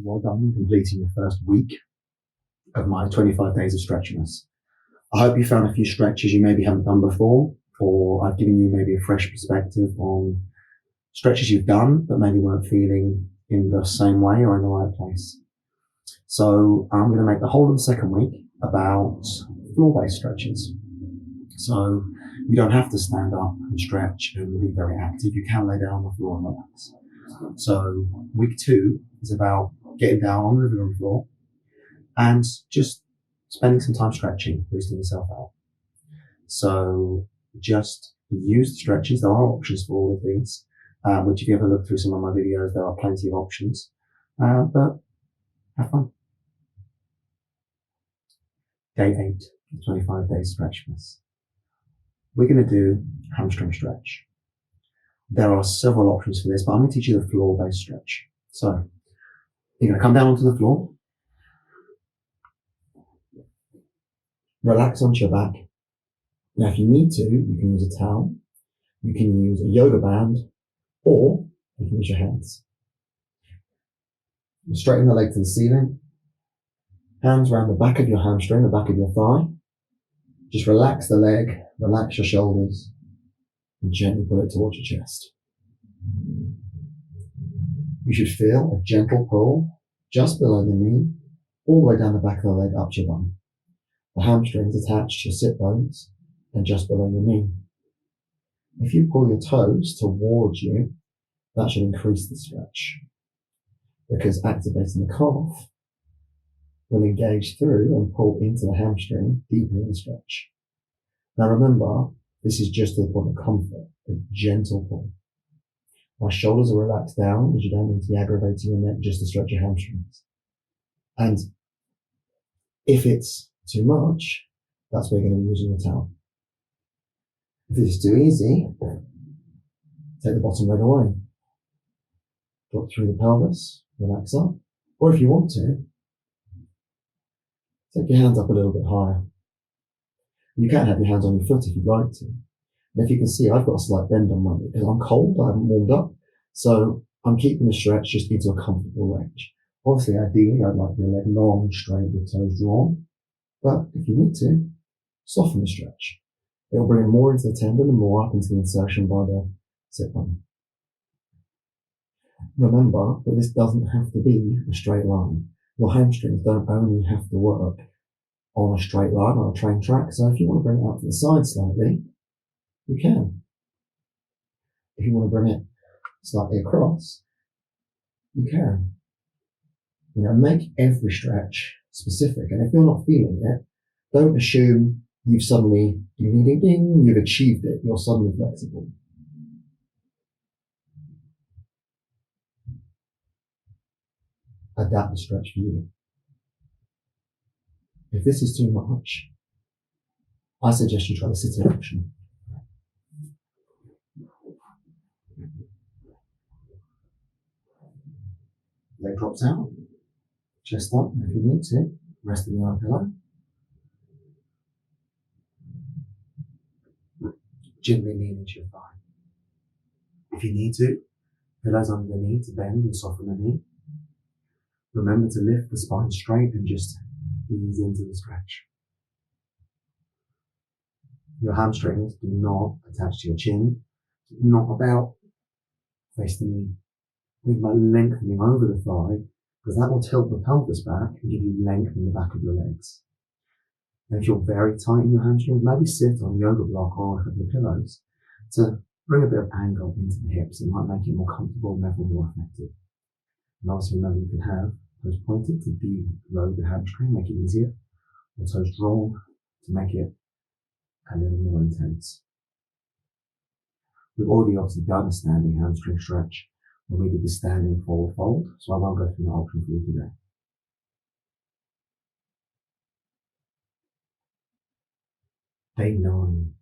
well done in completing your first week of my 25 days of Stretchmass. I hope you found a few stretches you maybe haven't done before, or I've given you maybe a fresh perspective on stretches you've done but maybe weren't feeling in the same way or in the right place. So I'm going to make the whole of the second week about floor-based stretches. So you don't have to stand up and stretch and be very active. You can lay down on the floor and relax. So week 2 is about getting down on the living room floor and just spending some time stretching, boosting yourself out. So just use the stretches. There are options for all of these, which if you ever look through some of my videos, there are plenty of options. But have fun. Day 8, 25 days Stretchmass. We're going to do hamstring stretch. There are several options for this, but I'm going to teach you the floor-based stretch. So you're going to come down onto the floor, relax onto your back. Now, if you need to, you can use a towel, you can use a yoga band, or you can use your hands. Straighten the leg to the ceiling, hands around the back of your hamstring, the back of your thigh. Just relax the leg, relax your shoulders, and gently pull it towards your chest. You should feel a gentle pull just below the knee, all the way down the back of the leg up to your bum. The hamstrings attached to your sit bones and just below your knee. If you pull your toes towards you, that should increase the stretch, because activating the calf will engage through and pull into the hamstring, deepening the stretch. Now remember, this is just to the point of comfort, a gentle pull. My shoulders are relaxed down, as you don't need to be aggravating your neck just to stretch your hamstrings. And if it's too much, that's where you're going to be using your towel. If this is too easy, take the bottom leg away. Drop through the pelvis, relax up. Or if you want to, take your hands up a little bit higher. You can have your hands on your foot if you'd like to. And if you can see, I've got a slight bend on my knee because I'm cold, I haven't warmed up. So I'm keeping the stretch just into a comfortable range. Obviously, ideally, I'd like your leg long, straight, with toes drawn. But if you need to, soften the stretch. It'll bring it more into the tendon and more up into the insertion by the sit bone. Remember that this doesn't have to be a straight line. Your hamstrings don't only have to work on a straight line on a train track. So if you want to bring it out to the side slightly, you can. If you want to bring it slightly across, you can. You know, make every stretch specific. And if you're not feeling it, don't assume you've suddenly, you've achieved it. You're suddenly flexible. Adapt the stretch for you. If this is too much, I suggest you try the sitting option. Leg drops out, chest up if you need to, rest in the arm pillow. Gently lean into your thigh. If you need to, pillows under the knee to bend and soften the knee. Remember to lift the spine straight and just ease into the stretch. Your hamstrings do not attach to your chin, not about face the knee. Think about lengthening over the thigh, because that will tilt the pelvis back and give you length in the back of your legs. And if you're very tight in your hamstrings, maybe sit on a yoga block or a couple of pillows to bring a bit of angle into the hips. It might make it more comfortable and therefore more effective. And also remember, you can have toes pointed to deload the hamstring, make it easier, or toes drawn to make it a little more intense. We've already obviously done a standing hamstring stretch when we did the standing forward fold, so I won't go through that option for you today. Day 9,